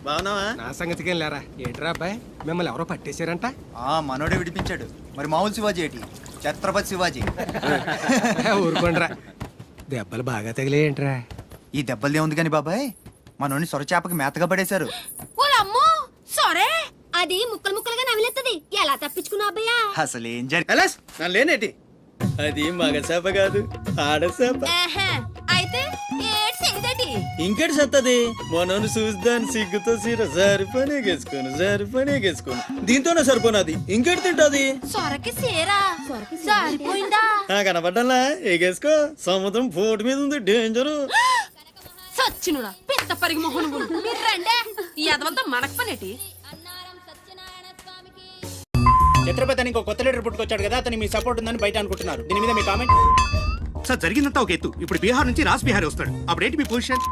బాగున్నావా? నా సంగతికి లేరా. ఏంట్రా అబ్బాయి, మిమ్మల్ని ఎవరో పట్టేశారంట? మనోడే విడిపించాడు. మరి మామూలు శివాజీ ఏంటి? ఛత్రపతి శివాజీ. ఊరుకోండిరా. దెబ్బలు బాగా తగిలేంట్రా? ఈ దెబ్బలదే ఉంది కానీ బాబాయ్, మనోని సొరచేపకి మేతగా పడేశారు. సరే అది ముక్కలు ముక్కలుగా నమిలేస్తుంది. ఎలా తప్పించుకున్నా అబ్బయ్యా? అసలు ఏం జరిగి నా లేనేటి అది మగ చేప కాదు, ఆడ చేప. అయితే ఇంకెటి సత్తది? మనోను చూద్దాని సిగ్గుతో సీర సరిపనేగేసుకోను దీంతోనే సరిపోనది. ఇంకెటి తింటది? సొరకి సేరా సరిపోయిందా? కనపడ్డా ఎగేసుకో. సముద్రం పోటు మీద ఉంది, డేంజరు. సచ్చినుడా పెద్ద పరిగి మొహను మీరు రండే. ఈ అదవంతా మనకు పనేటి? ఛత్రపతి అని ఇంకో కొత్త లీడర్ పుట్టుకొచ్చాడు కదా, అతని మీ సపోర్ట్ ఉందని బయట అనుకుంటున్నారు. దీని మీద మీ కామెంట్? సార్ జరిగిందంతా ఒక ఎత్తు. ఇప్పుడు బీహార్ నుంచి రాజ్ బిహారీ వస్తాడు. అప్పుడేంటి మీ పొజిషన్?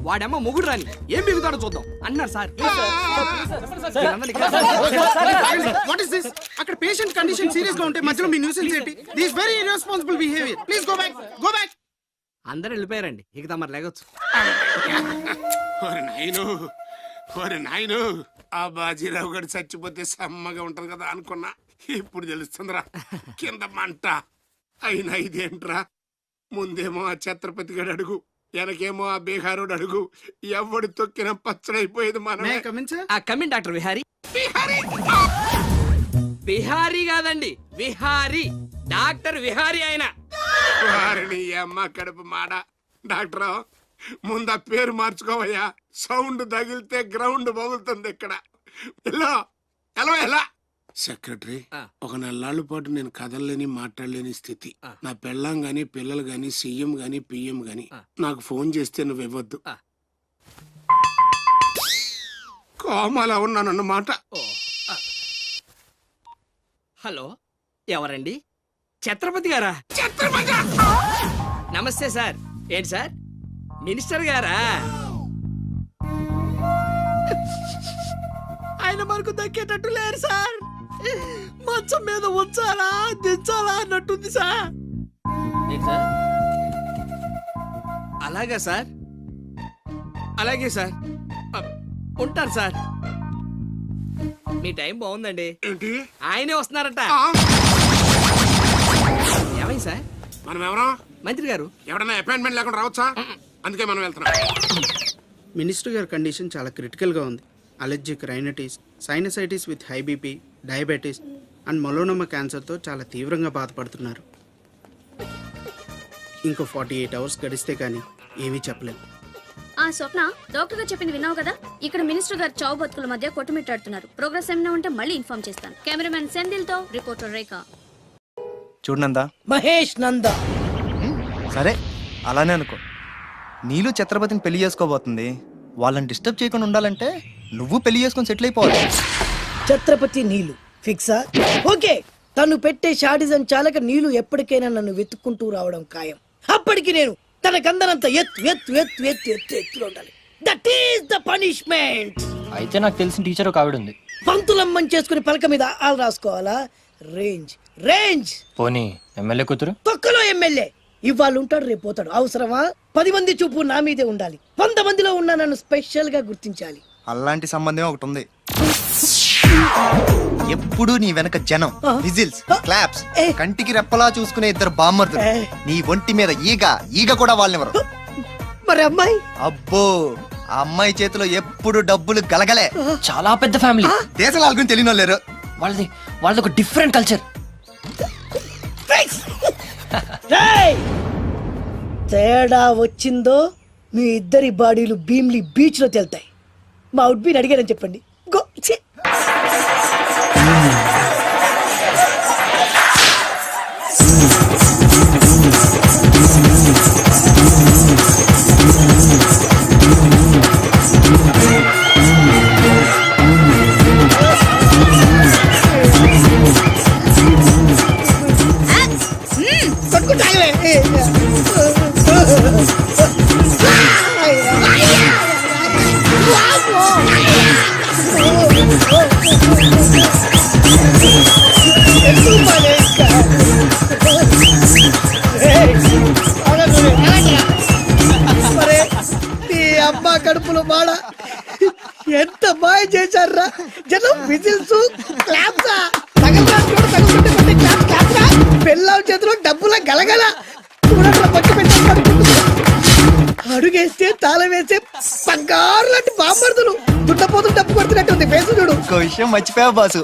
వాడమ్మ మొగుడు రాని ఏం బిగుతాడో చూద్దాం అన్నారు సార్. What is this? అక్కడ పేషెంట్ కండిషన్ సీరియస్ గా ఉంటే మధ్యలో మీ న్యూసెన్స్ ఏంటి? This very irresponsible behaviour. Please go back, go back. అందరూ వెళ్ళిపోయారండి, ఇక తమరు లేగొచ్చు. ఓరి నాయను, ఆ బాజీరావు గడు చచ్చిపోతే సమ్మగా ఉంటది కదా అనుకున్నా. ఇప్పుడు తెలుస్తుందిరా కింద మంట. అయినా ఇదేంట్రా, ముందేమో ఆ ఛత్రపతి గడు అడుగు, వెనకేమో ఆ బీహారోడు అడుగు. ఎవడు తొక్కిన పచ్చడైపోయేది మనం. Coming doctor Vihari. బిహారీ కాదండి, విహారీ. డాక్టర్ విహారీ ఆయన. వారిని అమ్మ కడుపు మాడ. డాక్టర్ ముందు ఆ పేరు మార్చుకోవయ్యా. సౌండ్ తగిలితే గ్రౌండ్ పగులుతుంది ఇక్కడ. ఎలా సెక్రటరీ, ఒక నెలల పాటు నేను కదలలేని మాట్లాడలేని స్థితి. నా పెళ్ళాం గాని పిల్లలు గాని సీఎం గాని పిఎం గాని నాకు ఫోన్ చేస్తే నువ్వు ఇవ్వద్దు. కోమాలా ఉన్నానన్నమాట. హలో, ఎవరండి? ఛత్రపతి గారా? నమస్తే సార్. ఏంటి సార్, మినిస్టర్ గారా? ఆయన మనకు దక్కేటట్టు లేరు సార్. మంచం మీద ఉంచాలా దించాలా అన్నట్టుంది సార్. అలాగా సార్, అలాగే సార్, ఉంటాను సార్. మీ టైం బాగుందండి. ఏంటి? ఆయనే వస్తున్నారట. ఏమైంది సార్? మనం ఎవరో మంత్రి గారు ఎవడన్నా అపాయింట్మెంట్ లేకుండా రావచ్చా? అందుకే మనం వెళ్తున్నాం. మినిస్టర్ గారి కండిషన్ చాలా క్రిటికల్గా ఉంది. Allergic rhinitis, sinusitis with high BP, diabetes and melanoma క్యాన్సర్తో చాలా తీవ్రంగా బాధపడుతున్నారు. ఇంకో 48 అవర్స్ గడిస్తే కానీ ఏమీ చెప్పలేము. స్వప్న, డాక్టర్ గారు చెప్పింది విన్నావు కదా? ఇక్కడ మినిస్టర్ గారు చావు బతుకుల మధ్య కొట్టుమిట్టాడుతున్నారు. ప్రోగ్రెస్ ఏమైనా ఉంటే మళ్ళీ ఇన్ఫార్మ్ చేస్తాను. కెమెరామెన్ సెంధిల్ తో రిపోర్టర్ రేఖ. చూడనందా, మహేష్ నందా. సరే అలానే అనుకో. నీళ్ళు ఛత్రపతిని పెళ్లి చేసుకోబోతుంది. వాళ్ళని డిస్టర్బ్ చేయకుండా ఉండాలంటే నువ్వు పెళ్లి చేసుకొని సెటిల్ అయిపోవాలి. ఛత్రపతి నీలు ఫిక్సా? ఓకే. తను పెట్టే షాడిజం చాలక నీలు ఎప్పటికైనా నన్ను వెతుక్కుంటూ రావడం ఖాయం. అప్పటికి నేను తనకందనంత ఎత్తులో ఉండాలి. That is the punishment. అయితే నాకు తెలిసిన టీచర్ ఒక ఆవిడ ఉంది. పంతులమ్మని చేసుకుని పలక మీద ఆలు రాసుకోవాలా? Range range. పోనీ ఎమ్మెల్యే కూతురు? తొక్కలో ఎమ్మెల్యే. ఇవాళ ఉంటాడు, రేపు పోతాడు. అవసరమా? 10 మంది చూపు నా మీదే ఉండాలి. 100 మందిలో ఉన్న నన్ను స్పెషల్ గా గుర్తించాలి. అలాంటి సంబంధం ఒకటి ఉంది. ఎప్పుడు నీ వెనక జనం, విజిల్స్, క్లాప్స్, కంటికి రెప్పలా చూసుకునే 2 బామ్మర్దులు. నీ ఒంటి మీద ఈగ కూడా వాళ్ళెవరు. మరి అమ్మాయి? అబ్బో, ఆ అమ్మాయి చేతిలో ఎప్పుడు డబ్బులు గలగలే. చాలా పెద్ద ఫ్యామిలీ. దేశాల గురించి తెలియని లేరు. వాళ్ళది ఒక డిఫరెంట్ కల్చర్. తేడా వచ్చిందో మీ ఇద్దరి బాడీలు భీమ్లీ బీచ్ లో తేలుతాయి. మా ఉడ్బీని అడిగారని చెప్పండి. గో. కడుపు కడుపులో బాడ ఎంత బాగా చేశారా జనం విజిల్స్ క్లాప్సా పెళ్ళాం చేతిలో డబ్బుల గలగల చూడట్లా పచ్చి పెట్టి అడుగేస్తే తాళం వేస్తే బంగారు లాంటి బాంబర్దులు దుట్టపోతులు డబ్బు కొడుతున్నట్టు ఉంది ఫేసు చూడు. ఇంకో విషయం మర్చిపోయావు బాసు.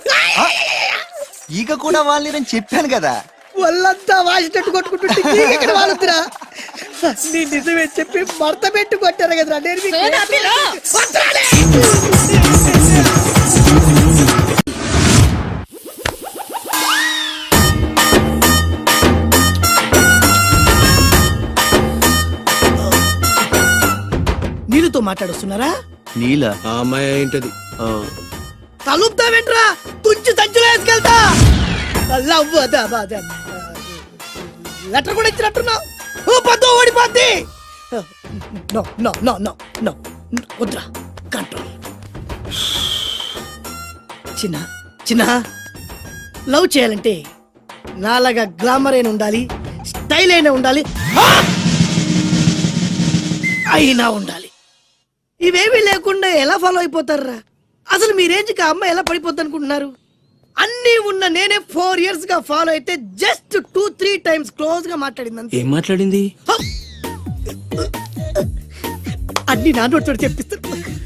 ఈగ కూడా వాళ్ళని నేను చెప్పాను కదా. వాళ్ళంతా వాసినట్టు కొట్టుకుంటుంటే ఇక్కడ వాళ్ళురా నీ నిజమే చెప్పి మడత పెట్టి కొట్టారు కదరా నేను నీళ్ళతో మాట్లాడుస్తున్నారా? నీల ఆ అమ్మాయి ఏంటది? తలుపుతావేంట్రా తుంచి సంచులో వేసుకెళ్తా. లెటర్ కూడా ఇచ్చినట్టున్నావు. పద్దు ఓడిపోద్ది. No no no no no వద్దురా కంట్రోల్. చిన్న చిన్న లవ్ చేయాలంటే నాలాగా గ్లామర్ అయినా ఉండాలి, స్టైల్ అయినా ఉండాలి, అయినా ఉండాలి. ఇవేమీ లేకుండా ఎలా ఫాలో అయిపోతారా? అసలు మీ రేంజ్కి ఆ అమ్మాయి ఎలా పడిపోద్ది అనుకుంటున్నారు? అన్నీ ఉన్న నేనే 4 years గా ఫాలో అయితే జస్ట్ 2-3 times క్లోజ్ గా మాట్లాడింది. ఏం మాట్లాడింది? అన్ని నా నోటితో చెప్పిస్తాను.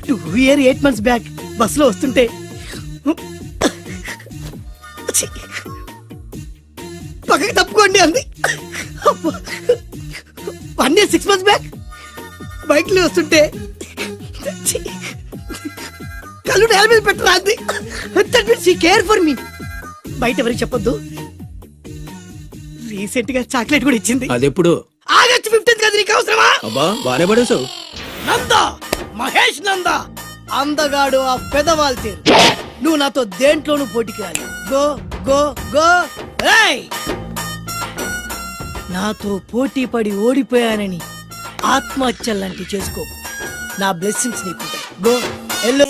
2 years 8 months బ్యాక్ బస్సులో వస్తుంటే పక్కకి తప్పుకోండి అంది. 1 year 6 months బ్యాక్ బైక్ లో వస్తుంటే కళ్ళు నేల మీద పెట్టరా అంది. Care for me. బయట ఎవరికి చెప్పొద్దు. రీసెంట్ గా చాక్లెట్ కూడా ఇచ్చింది. అదెప్పుడు? ఆగస్ట్ 15th కదా. నీకు అవసరమా? అబ్బా బానే పడేసావు. నందా, మహేష్ నందా, అందగాడు ఆ పెదవాల్ తీరు. నువ్వు నాతో దేంట్లోనూ పోటీకి రాలి. Go go go. ఏయ్, నాతో పోటీ పడి ఓడిపోయానని ఆత్మహత్యలాంటి చేసుకో. నా బ్లెస్సింగ్స్ నీకు గో ఎల్లో.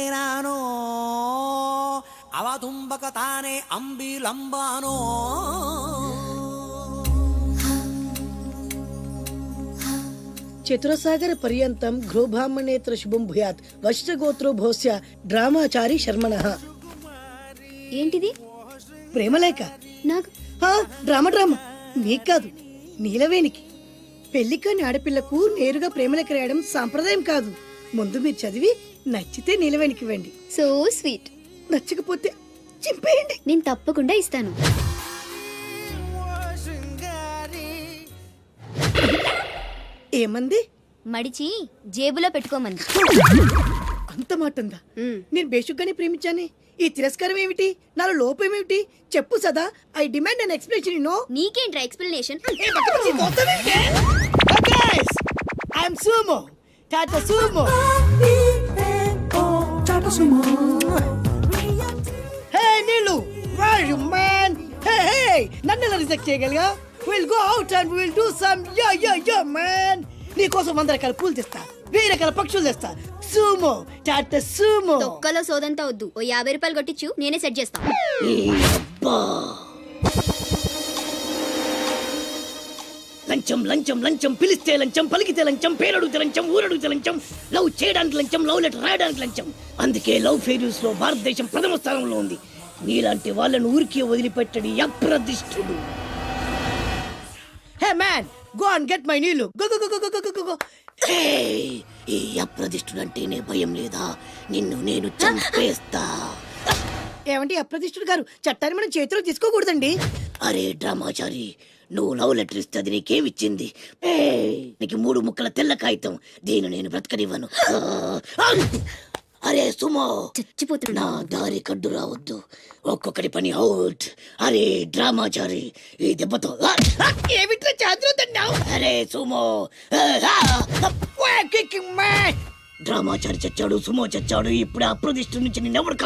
అవతుంబక తానే అంబిలంబానో. చతురసాగర పర్యంతం గృహబ్రాహ్మణేత్ర శుభం భూయాత్ వశ్యగోత్రో భోస్య డ్రామాచారి శర్మణః. ఏంటిది? ప్రేమలేఖ. నాకు డ్రామా మీకు కాదు, నీలవేణికి. పెళ్లికాని ఆడపిల్లకు నేరుగా ప్రేమలేఖ రాయడం సాంప్రదాయం కాదు. ముందు మీరు చదివి నచ్చితే నీలవేణికి ఇవ్వండి. So sweet. నచ్చకపోతే చింపేయండి. నేను తప్పకుండా ఇస్తాను. ఏమంది? మడిచి జేబులో పెట్టుకోమంది. అంత మాట ఉందా? నేను బేషుగ్గానే ప్రేమించానే. ఈ తిరస్కారం ఏమిటి? నాలో లోపం ఏమిటి? చెప్పు Sada. I demand an explanation. No. నీకేంట్రా explanation? I am Sumo. Tata Sumo. Hey Neelu, where are you man? Hey, నన్ను ఎలా రిజెక్ట్ చేయగలిగా? We'll go out and we'll do some yeah man. నీ కోసం 100 రకాల పూలు తెస్తా, 1000 రకాల పక్షులు తెస్తా. Sumo, Tata Sumo. తొక్కలో సోదంతా వద్దు. ఓ 50 రూపాయలు కొట్టించు, నేనే సెట్ చేస్తా. లంచం లంచం లంచం, పిలిస్తే లంచం, పలికితే లంచం, పేరడుగుతే లంచం, ఊరడుగుతే లంచం, లవ్ చేయడానికి లంచం, లవ్ లెటర్ రాయడానికి లంచం. అందుకే లవ్ ఫెయిల్యూర్స్ లో భారతదేశం ప్రథమ స్థానంలో ఉంది. నీలాంటి వాళ్ళను ఊరికి వదిలిపెట్టడి అప్రదిష్టుడు. Hey man, go and get my నీళ్ళు. Go go go go go go. ఈ అప్రదిష్టుడు అంటేనే భయం లేదా? నిన్ను నేను చంపేస్తా. ఏమండి అప్రదిష్టుడు గారు, చట్టాన్ని మనం చేతిలో తీసుకోకూడదండి. అరే డ్రామాచారి, నువ్వు లవ్ లెటర్ ఇస్తే అది నీకేమిచ్చింది? నీకు 3 ముక్కల తెల్ల కాగితం. దీన్ని నేను బ్రతకనివ్వను. అరే సుమో, చచ్చిపోతున్నా. నా దారి కడ్డు రావద్దు. ఒక్కొక్కటి పని అవుట్. అరే డ్రామాచారి, ఈ దెబ్బతో ఏమిట్రా చాదురు తిన్నావు? అరే సుమో, డ్రామాచారి చచ్చాడు, సుమో చచ్చాడు. ఇప్పుడు అప్రదిష్టు నుంచి నిన్నెవరు